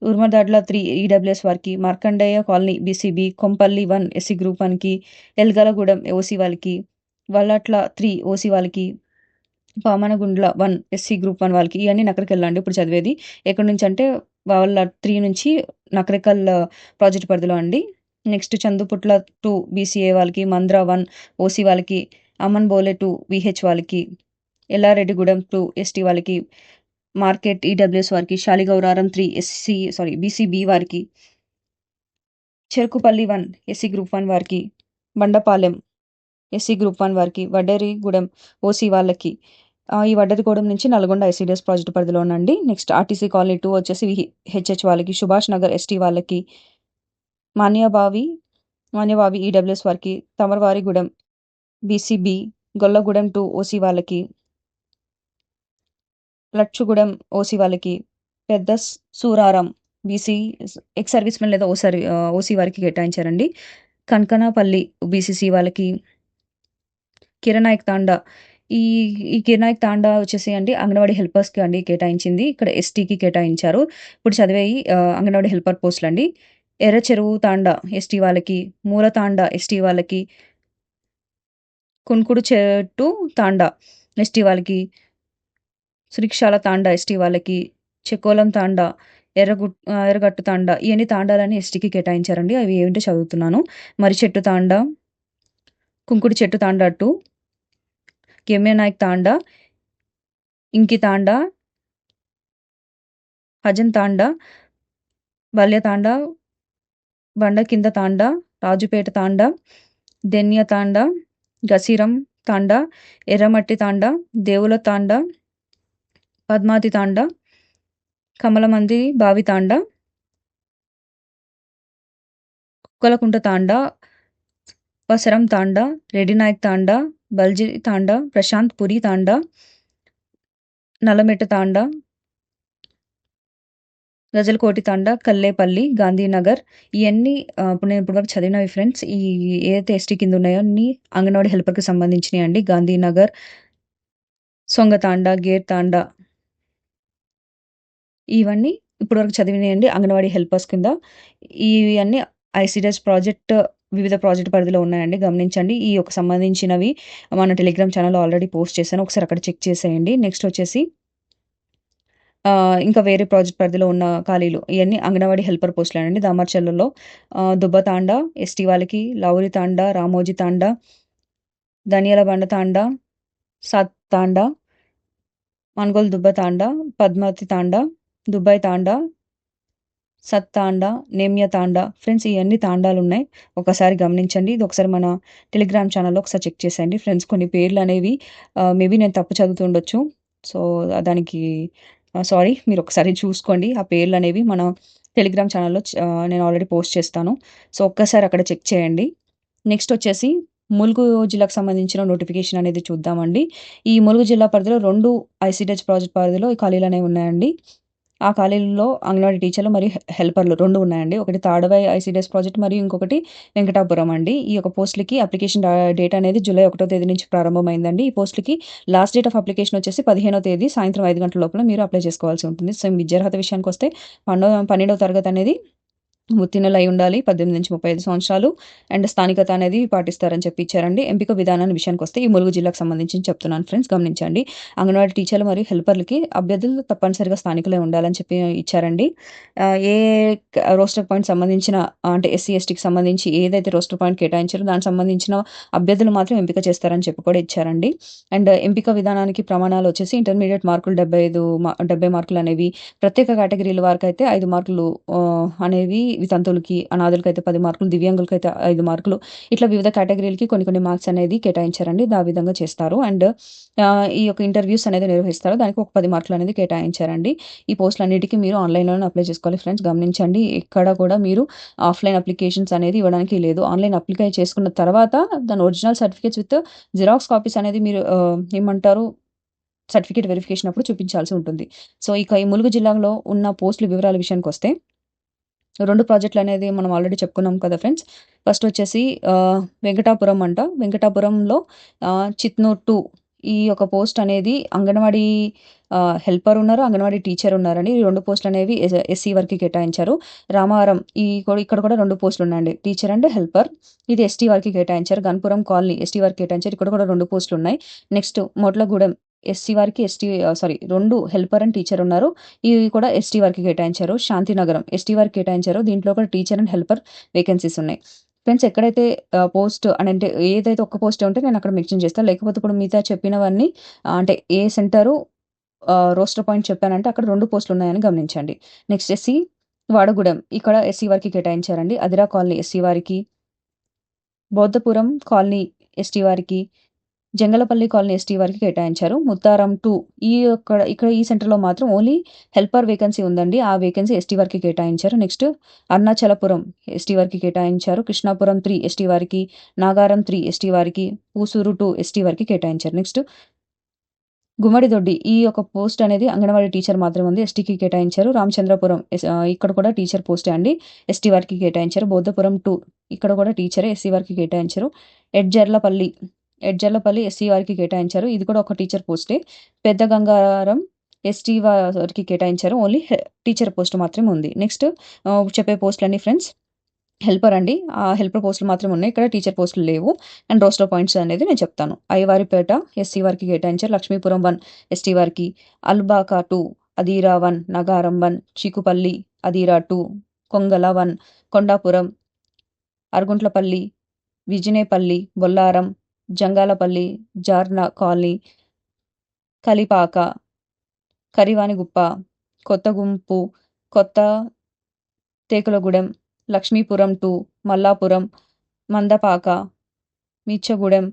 ఉర్మదాడ్ల 3 ఈడబ్ల్యూఎస్ వారికి, Markandeya colony BCB, Kompally 1 SC group 1కి, ఎల్గలగూడెం ఓసీ వాళ్ళకి, వల్లట్ల 3 ఓసీ వాళ్ళకి, పామనగుండ్ల 1 ఎస్సీ గ్రూప్ 1 వాళ్ళకి. ఇవన్నీ నకరికల్లా ఇప్పుడు చదివేది. ఎక్కడి నుంచి అంటే వాళ్ళ 3 నుంచి నకరికల్ ప్రాజెక్ట్ పరిధిలో అండి. నెక్స్ట్ చందుపుట్ల 2 బీసీఏ వాళ్ళకి, మంద్రా 1 ఓసీ వాళ్ళకి, అమన్ బోలే 2 విహెచ్ వాళ్ళకి, ఎల్లారెడ్డిగూడెం 2 ఎస్టీ వాళ్ళకి, మార్కెట్ ఈడబ్ల్యూఎస్ వారికి, శాలిగౌరారం 3 బీసీబీ వారికి, చెరుకుపల్లి 1 ఎస్సీ గ్రూప్ 1 వారికి, బండపాలెం ఎస్సీ గ్రూప్ 1 వారికి, వడ్డేరిగూడెం ఓసీ వాళ్ళకి. ఈ వడ్డేరిగూడెం నుంచి నల్గొండ ఎస్సీడీఎస్ ప్రాజెక్ట్ పరిధిలో ఉందండి. నెక్స్ట్ ఆర్టీసీ కాలనీ 2 వచ్చేసి హెచ్హెచ్ వాళ్ళకి, సుభాష్ నగర్ ఎస్టీ వాళ్ళకి, మాన్యబావి ఈడబ్ల్యూఎస్ వారికి, తమర్వారిగూడెం బీసీబీ, గొల్లగూడెం 2 ఓసీ వాళ్ళకి, లచ్చుగూడెం ఓసీ వాళ్ళకి, పెద్ద Suraram BC ex service men లేదా ఓసీ వారికి కేటాయించారండి. కనకనపల్లి బీసీసీ వాళ్ళకి, కిరణాయక్ తాండా ఈ కిరణాయక్ తాండా వచ్చేసి అండి అంగన్వాడీ హెల్పర్స్కి అండి కేటాయించింది. ఇక్కడ ఎస్టీకి కేటాయించారు. ఇప్పుడు చదివేయి అంగన్వాడీ హెల్పర్ పోస్టులు అండి. ఎర్ర చెరువు తాండా ఎస్టీ వాళ్ళకి, మూల తాండా ఎస్టీ వాళ్ళకి, కున్కుడు చెట్టు తాండా ఎస్టీ వాళ్ళకి, సురిక్షాల తాండా ఎస్టీ వాళ్ళకి, చెకోలం తాండా, ఎర్రగట్టు తాండా, ఇవన్నీ తాండాలని ఎస్టీకి కేటాయించారండి. అవి ఏమిటో చదువుతున్నాను. మరి చెట్టు తాండా, కుంకుడు చెట్టు తాండా 2, నాయక్ తాండా, ఇంకి తాండా, హజన్ తాండా, బల్య తాండా, బండ కింద తాండా, రాజుపేట తాండా, దెన్య తాండా, గసిరం తాండా, ఎర్రమట్టి తాండా, దేవుల తాండా, పద్మావతి తాండా, కమలమంది బావి తాండా, కుక్కలకుంట తాండా, వసరం తాండా, రెడ్డినాయక్ తాండా, బల్జీ తాండా, ప్రశాంత్ పురి తాండా, నల్లమెట్ట తాండా, గజల్కోటి తాండా, కల్లేపల్లి, గాంధీనగర్ ఇయన్నీ ఇప్పుడు నేను ఇప్పటివరకు చదివినవి ఫ్రెండ్స్. ఏదైతే ఎస్టీ కింద ఉన్నాయో అన్నీ అంగన్వాడీ హెల్పర్‌కి సంబంధించినయి అండి. గాంధీనగర్, సొంగ తాండా, గేర్ తాండా ఇవన్నీ ఇప్పటివరకు చదివినయండి అంగన్వాడీ హెల్పర్స్ కింద. ఇవి అన్నీ ఐసీడీఎస్ ప్రాజెక్ట్ వివిధ ప్రాజెక్ట్ పరిధిలో ఉన్నాయండి. గమనించండి. ఈ యొక్క సంబంధించినవి మన టెలిగ్రామ్ ఛానెల్‌లో ఆల్రెడీ పోస్ట్ చేశాను. ఒకసారి అక్కడ చెక్ చేసేయండి. నెక్స్ట్ వచ్చేసి ఇంకా వేరే ప్రాజెక్ట్ పరిధిలో ఉన్న ఖాళీలు ఇయన్నీ అంగన్వాడీ హెల్పర్ పోస్టులేనండి. దామర్చర్లలో దుబ్బ తాండా, ఎస్టీ వాళ్ళకి, లౌరి తాండా, రామోజీ తాండా, ధనియాలబండ తాండా, సాత్ తాండా, మన్గోల్ దుబ్బ తాండా, పద్మావతి తాండా, దుబాయ్ తాండా, సత్ తాండా, నేమ్య తాండా ఫ్రెండ్స్ ఇయన్నీ తాండాలున్నాయి. ఒకసారి గమనించండి. ఇది ఒకసారి మన టెలిగ్రామ్ ఛానెల్‌లో ఒకసారి చెక్ చేసేయండి ఫ్రెండ్స్. కొన్ని పేర్లనేవి మేబీ నేను తప్పు చదువుతుండొచ్చు. సో, దానికి సారీ. మీరొకసారి చూసుకోండి. ఆ పేర్లనేవి మన టెలిగ్రామ్ ఛానెల్‌లో నేను ఆల్రెడీ పోస్ట్ చేస్తాను. సో, ఒక్కసారి అక్కడ చెక్ చేయండి. నెక్స్ట్ వచ్చేసి ములుగు జిల్లాకు సంబంధించిన నోటిఫికేషన్ అనేది చూద్దామండి. ఈ ములుగు జిల్లా పరిధిలో 2 ఐసీడీఎస్ ప్రాజెక్ట్ పరిధిలో ఈ ఖాళీలనేవి ఉన్నాయండి. ఆ ఖాళీలలో అంగన్వాడీ టీచర్లు మరియు హెల్పర్లు 2 ఉన్నాయండి. ఒకటి తాడవాయి ఐసీడీఎస్ ప్రాజెక్ట్ మరియు ఇంకొకటి వెంకటాపురం అండి. ఈ యొక్క పోస్ట్‌లకి అప్లికేషన్ డేట్ అనేది జూలై 1వ తేదీ నుంచి ప్రారంభమైందండి. ఈ పోస్ట్‌లకి లాస్ట్ డేట్ ఆఫ్ అప్లికేషన్ వచ్చేసి 15వ తేదీ సాయంత్రం 5 గంటల లోపల మీరు అప్లై చేసుకోవాల్సి ఉంటుంది. సో, విద్యార్హత విషయానికొస్తే 12వ తరగతి అనేది ఉత్తీర్ణులై ఉండాలి. 18-35 సంవత్సరాలు అండ్ స్థానికత అనేది పాటిస్తారని చెప్పి ఇచ్చారండి. ఎంపిక విధానాన్ని విషయానికొస్తే ఈ ములుగు జిల్లాకు సంబంధించి చెప్తున్నాను ఫ్రెండ్స్ గమనించండి. అంగన్వాడీ టీచర్లు మరియు హెల్పర్‌లకి అభ్యర్థులు తప్పనిసరిగా స్థానికులై ఉండాలని చెప్పి ఇచ్చారండి. ఏ రోస్టర్ పాయింట్ సంబంధించిన అంటే ఎస్సీ, ఎస్టీకి సంబంధించి ఏదైతే రోస్టర్ పాయింట్ కేటాయించారో దానికి సంబంధించిన అభ్యర్థులు మాత్రం ఎంపిక చేస్తారని చెప్పి కూడా ఇచ్చారండి. అండ్ ఎంపిక విధానానికి ప్రమాణాలు వచ్చేసి ఇంటర్మీడియేట్ మార్కులు 70 మార్కులు అనేవి, ప్రత్యేక కేటగిరీల వారికైతే 5 మార్కులు అనేవి వితంతువులకి, అనాథులకైతే 10 మార్కులు, దివ్యాంగులకైతే 5 మార్కులు ఇట్లా వివిధ కేటగిరీలకి కొన్ని మార్క్స్ అనేది కేటాయించారండి. ఆ విధంగా చేస్తారు. అండ్ ఈ యొక్క ఇంటర్వ్యూస్ అనేది నిర్వహిస్తారు. దానికి ఒక 10 మార్కులు అనేది కేటాయించారండి. ఈ పోస్టులన్నిటికి మీరు ఆన్‌లైన్‌లోనే అప్లై చేసుకోవాలి ఫ్రెండ్స్. గమనించండి. ఎక్కడ కూడా మీరు ఆఫ్‌లైన్ అప్లికేషన్స్ అనేది ఇవ్వడానికి లేదు. ఆన్‌లైన్ అప్లికై చేసుకున్న తర్వాత దాని original certificates with xerox copies అనేది మీరు ఏమంటారు సర్టిఫికేట్ వెరిఫికేషన్ అప్పుడు చూపించాల్సి ఉంటుంది. సో, ఇక ఈ ములుగు జిల్లాలో ఉన్న పోస్టుల వివరాల విషయానికొస్తే 2 ప్రాజెక్టులనేది మనం ఆల్రెడీ చెప్పుకున్నాం కదా ఫ్రెండ్స్. ఫస్ట్ వచ్చేసి వెంకటాపురం అంట. వెంకటాపురంలో చిత్నూర్ 2 ఈ యొక్క పోస్ట్ అనేది అంగన్వాడీ హెల్పర్ ఉన్నారు, అంగన్వాడీ టీచర్ ఉన్నారండి. ఈ 2 పోస్టులనేవి ఎస్సీ వారికి కేటాయించారు. రామవరం ఇక్కడ కూడా 2 పోస్టులున్నాయండి. Teacher and helper. ఇది ఎస్టీ వారికి కేటాయించారు. గన్పురం కాలనీ ఎస్టీ వారికి కేటాయించారు. ఇక్కడ కూడా 2 పోస్టులున్నాయి. నెక్స్ట్ మొట్లగూడెం ఎస్సీ వారికి 2 హెల్పర్ అండ్ టీచర్ ఉన్నారు. ఇవి కూడా ఎస్టీ వారికి కేటాయించారు. శాంతినగరం ఎస్టీ వారికి కేటాయించారు. దీంట్లో కూడా టీచర్ అండ్ హెల్పర్ వేకెన్సీస్ ఉన్నాయి. ఫ్రెండ్స్ ఎక్కడైతే పోస్ట్ అంటే ఏదైతే ఒక్క పోస్టే ఉంటే నేను అక్కడ మెన్షన్ చేస్తాను. లేకపోతే ఇప్పుడు మిగతా చెప్పినవన్నీ అంటే ఏ సెంటరు రోస్టర్ పాయింట్ చెప్పానంటే అక్కడ 2 పోస్టులున్నాయని గమనించండి. నెక్స్ట్ ఎస్సీ వాడగూడెం ఇక్కడ ఎస్సీ వారికి కేటాయించారండి. అదిరా కాలనీ ఎస్సీ వారికి, బౌద్ధపురం కాలనీ ఎస్టీ వారికి, జంగలపల్లి కాలనీ ఎస్టీ వారికి కేటాయించారు. ముత్తారం 2 ఇక్కడ ఈ సెంటర్‌లో మాత్రం ఓన్లీ హెల్పర్ వేకెన్సీ ఉందండి. ఆ వేకెన్సీ ఎస్టీ వారికి కేటాయించారు. నెక్స్ట్ అరుణాచలపురం ఎస్టీ వారికి కేటాయించారు. కృష్ణాపురం 3 ఎస్టీ వారికి, నాగారం 3 ఎస్టీ వారికి, పూసూరు 2 ఎస్టీ వారికి కేటాయించారు. నెక్స్ట్ గుమ్మడిదొడ్డి ఈ యొక్క పోస్ట్ అనేది అంగన్వాడీ టీచర్ మాత్రమే ఉంది. ఎస్టీకి కేటాయించారు. రామచంద్రపురం ఇక్కడ కూడా టీచర్ పోస్టే అండి. ఎస్టీ వారికి కేటాయించారు. బౌద్ధపురం 2 ఇక్కడ కూడా టీచరే ఎస్సీ వారికి కేటాయించారు. ఎడ్జర్లపల్లి ఎస్సీ వారికి కేటాయించారు. ఇది కూడా ఒక టీచర్ పోస్టే. పెద్ద గంగారం ఎస్టీ వారికి కేటాయించారు. ఓన్లీ టీచర్ పోస్ట్ మాత్రమే ఉంది. నెక్స్ట్ చెప్పే పోస్టులన్నీ ఫ్రెండ్స్ హెల్పర్ అండి. ఆ హెల్పర్ పోస్టులు మాత్రమే ఉన్నాయి. ఇక్కడ టీచర్ పోస్టులు లేవు. అండ్ రోస్టర్ పాయింట్స్ అనేది నేను చెప్తాను. అయ్యవారిపేట ఎస్సీ వారికి కేటాయించారు. లక్ష్మీపురం 1 ఎస్టీ వారికి, అల్బాక 2, అదీరా 1, నగారం 1, చీకుపల్లి, అదీరా 2, కొంగల 1, కొండాపురం, అరుగుంట్లపల్లి, విజినేపల్లి, బొల్లారం, జంగాలపల్లి, జార్న కాలనీ, కలిపాక, కరివానిగుప్ప, కొత్తగుంపు, కొత్త తేకులగూడెం, లక్ష్మీపురం 2, మల్లాపురం, మందపాక, మిచ్చగూడెం,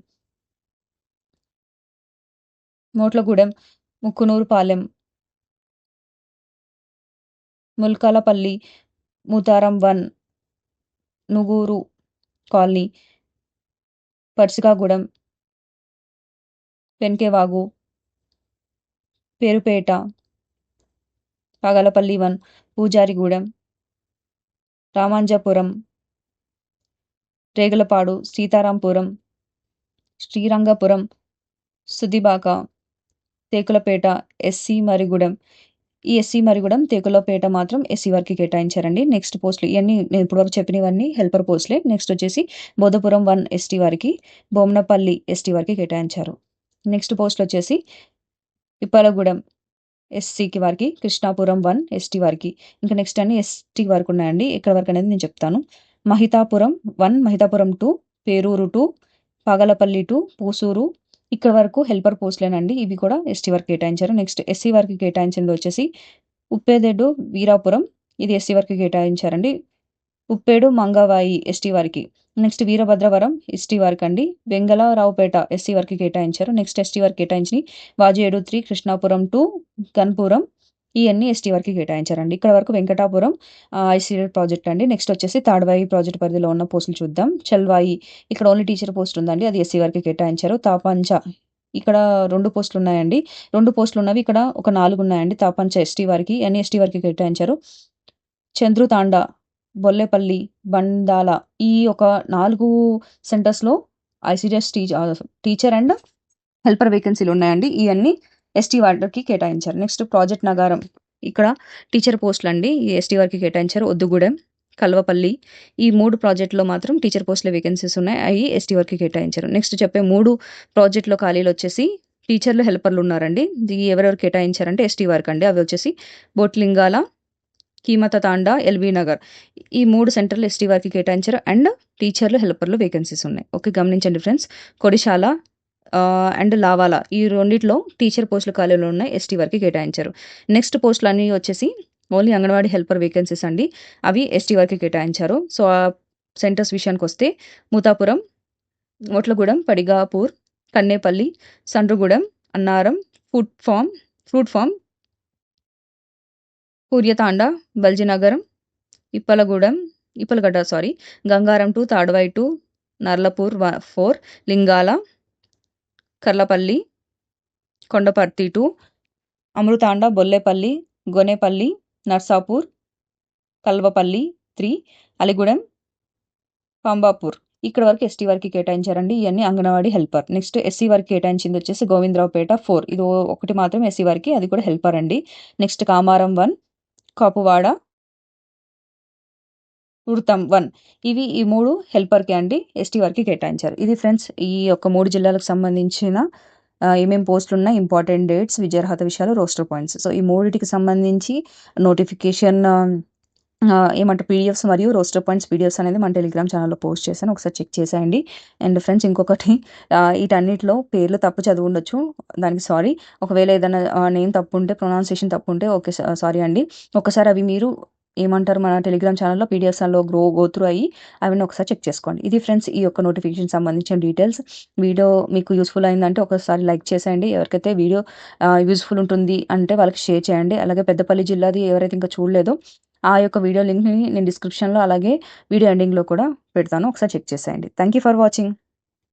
మోట్లగూడెం, ముక్కునూరుపాలెం, ముల్కాలపల్లి, ముతారం 1, నుగూరు కాలనీ, పర్సికాగూడెం, పెన్కేవాగు, పేరుపేట, పగలపల్లి 1, పూజారిగూడెం, రామాంజపురం, రేగులపాడు, సీతారాంపురం, శ్రీరంగపురం, సుదిబాక, తేకులపేట, ఎస్సీ మరిగూడెం. ఈ ఎస్సీ మరిగూడెం, తేకులపేట మాత్రం ఎస్సీ వారికి కేటాయించారండి. నెక్స్ట్ పోస్టులు ఇవన్నీ నేను ఇప్పటివరకు చెప్పినవన్నీ హెల్పర్ పోస్టులే. నెక్స్ట్ వచ్చేసి బోధపురం 1 ఎస్టీ వారికి, బొమ్మనపల్లి ఎస్టీ వారికి కేటాయించారు. నెక్స్ట్ పోస్టులు వచ్చేసి ఇప్పలగూడెం ఎస్సీకి వారికి, కృష్ణాపురం 1 ఎస్టీ వారికి. ఇంకా నెక్స్ట్ అన్ని ఎస్టీ వరకు ఉన్నాయండి. ఎక్కడ వరకు అనేది నేను చెప్తాను. మహితాపురం 1, మహితాపురం 2, పేరూరు 2, పగలపల్లి 2, పూసూరు. ఇక్కడ వరకు హెల్పర్ పోస్టులేనండి. ఇవి కూడా ఎస్టీ వారికి కేటాయించారు. నెక్స్ట్ ఎస్సీ వారికి కేటాయించింది వచ్చేసి ఉప్పేదెడ్డు వీరాపురం, ఇది ఎస్సీ వారికి కేటాయించారండి. ఉప్పేడు మంగవాయి ఎస్టీ వారికి. నెక్స్ట్ వీరభద్రవరం ఎస్టీ వారికి అండి. వెంగళరావుపేట ఎస్సీ వారికి కేటాయించారు. నెక్స్ట్ ఎస్టీ వారికి కేటాయించి వాజేడు 3, కృష్ణాపురం 2, గన్పురం ఇవన్నీ ఎస్టీ వారికి కేటాయించారండి. ఇక్కడ వరకు వెంకటాపురం ఐసీడెడ్ ప్రాజెక్ట్ అండి. నెక్స్ట్ వచ్చేసి తాడ్వాయి ప్రాజెక్ట్ పరిధిలో ఉన్న పోస్టులు చూద్దాం. చల్వాయి ఇక్కడ ఓన్లీ టీచర్ పోస్ట్ ఉందండి, అది ఎస్సీ వారికి కేటాయించారు. తాపంచ ఇక్కడ 2 పోస్టులు ఉన్నాయండి. 2 పోస్టులు ఉన్నవి ఇక్కడ ఒక 4 ఉన్నాయండి. తాపంచ ఎస్టీ వారికి, అన్ని ఎస్టీ వారికి కేటాయించారు. చంద్రుతాండ, బొల్లేపల్లి, బండాల ఈ ఒక 4 సెంటర్స్లో ఐసీడీఎస్ టీచర్ అండ్ హెల్పర్ వేకెన్సీలు ఉన్నాయండి. ఇవన్నీ ఎస్టీ వారికి కేటాయించారు. నెక్స్ట్ ప్రాజెక్ట్ నగారం ఇక్కడ టీచర్ పోస్టులు అండి, ఈ ఎస్టీ వారికి కేటాయించారు. ఒద్దుగూడెం, కల్వపల్లి ఈ 3 ప్రాజెక్టులో మాత్రం టీచర్ పోస్టుల వేకెన్సీస్ ఉన్నాయి, అవి ఎస్టీ వారికి కేటాయించారు. నెక్స్ట్ చెప్పే 3 ప్రాజెక్టులో ఖాళీలు వచ్చేసి టీచర్లు హెల్పర్లు ఉన్నారండి. ఎవరెవరు కేటాయించారంటే ఎస్టీ వారికి అండి. అవి వచ్చేసి బోట్లింగాల, కీమత తాండా, ఎల్బీ నగర్ ఈ 3 సెంటర్లు ఎస్టీ వారికి కేటాయించారు. అండ్ టీచర్లు హెల్పర్లు వేకెన్సీస్ ఉన్నాయి. ఓకే, గమనించండి ఫ్రెండ్స్. కొడిశాల అండ్ లావాల ఈ రెండిట్లో టీచర్ పోస్టులు ఖాళీలు ఉన్నాయి, ఎస్టీ వారికి కేటాయించారు. నెక్స్ట్ పోస్టులు అన్నీ వచ్చేసి ఓన్లీ అంగన్వాడీ హెల్పర్ వేకెన్సీస్ అండి, అవి ఎస్టీ వారికి కేటాయించారు. సో ఆ సెంటర్స్ విషయానికి వస్తే ముతాపురం, ఓట్లగూడెం, పడిగాపూర్, కన్నేపల్లి, సండ్రుగూడెం, అన్నారం, ఫ్రూట్ ఫామ్, పూర్యతాండ, బల్జినగరం, ఇప్పలగడ్డ గంగారం 2, తాడ్వాయి 2, నర్లపూర్ 4, లింగాల, కర్లపల్లి, కొండపర్తి 2, అమృతాండ, బొల్లేపల్లి, గొనేపల్లి, నర్సాపూర్, కల్వపల్లి 3, అలిగూడెం, పంబాపూర్ ఇక్కడ వరకు ఎస్టీ వారికి కేటాయించారండి. ఇవన్నీ అంగన్వాడీ హెల్పర్. నెక్స్ట్ ఎస్సీ వారికి కేటాయించింది వచ్చేసి గోవిందరావుపేట 4, ఇది ఒకటి మాత్రం ఎస్సీ వారికి, అది కూడా హెల్పర్ అండి. నెక్స్ట్ కామారం 1, కాపువాడ, వృత్తం 1 ఇవి ఈ 3 హెల్పర్కి అండి, ఎస్టీ వారికి కేటాయించారు. ఇది ఫ్రెండ్స్ ఈ యొక్క 3 జిల్లాలకు సంబంధించిన ఏమేమి పోస్టులు ఉన్నాయి, ఇంపార్టెంట్ డేట్స్, విద్యార్హత విషయాలు, రోస్టర్ పాయింట్స్. సో ఈ 3టికి సంబంధించి నోటిఫికేషన్ ఏమంటే పీడిఎఫ్స్ మరియు రోస్టర్ పాయింట్స్ పీడిఎఫ్స్ అనేది మన టెలిగ్రామ్ ఛానల్లో పోస్ట్ చేశాను, ఒకసారి చెక్ చేసేయండి. అండ్ ఫ్రెండ్స్ ఇంకొకటి, వీటన్నిటిలో పేర్లు తప్పు చదివి ఉండొచ్చు, దానికి సారీ. ఒకవేళ ఏదైనా నేమ్ తప్పు ఉంటే, ప్రొనౌన్సియేషన్ తప్పు ఉంటే ఓకే సారీ అండి. ఒకసారి అవి మీరు ఏమంటారు మన టెలిగ్రామ్ ఛానల్లో పీడిఎఫ్స్లో గో త్రూ అయ్యి అవన్నీ ఒకసారి చెక్ చేసుకోండి. ఇది ఫ్రెండ్స్ ఈ యొక్క నోటిఫికేషన్ సంబంధించిన డీటెయిల్స్. వీడియో మీకు యూస్ఫుల్ అయిందంటే ఒకసారి లైక్ చేసేయండి. ఎవరికైతే వీడియో యూస్ఫుల్ ఉంటుంది అంటే వాళ్ళకి షేర్ చేయండి. అలాగే పెద్దపల్లి జిల్లాది ఎవరైతే ఇంకా చూడలేదో ఆ యొక్క వీడియో లింక్ని నేను డిస్క్రిప్షన్లో అలాగే వీడియో ఎండింగ్లో కూడా పెడతాను, ఒకసారి చెక్ చేసేయండి. Thank you for watching.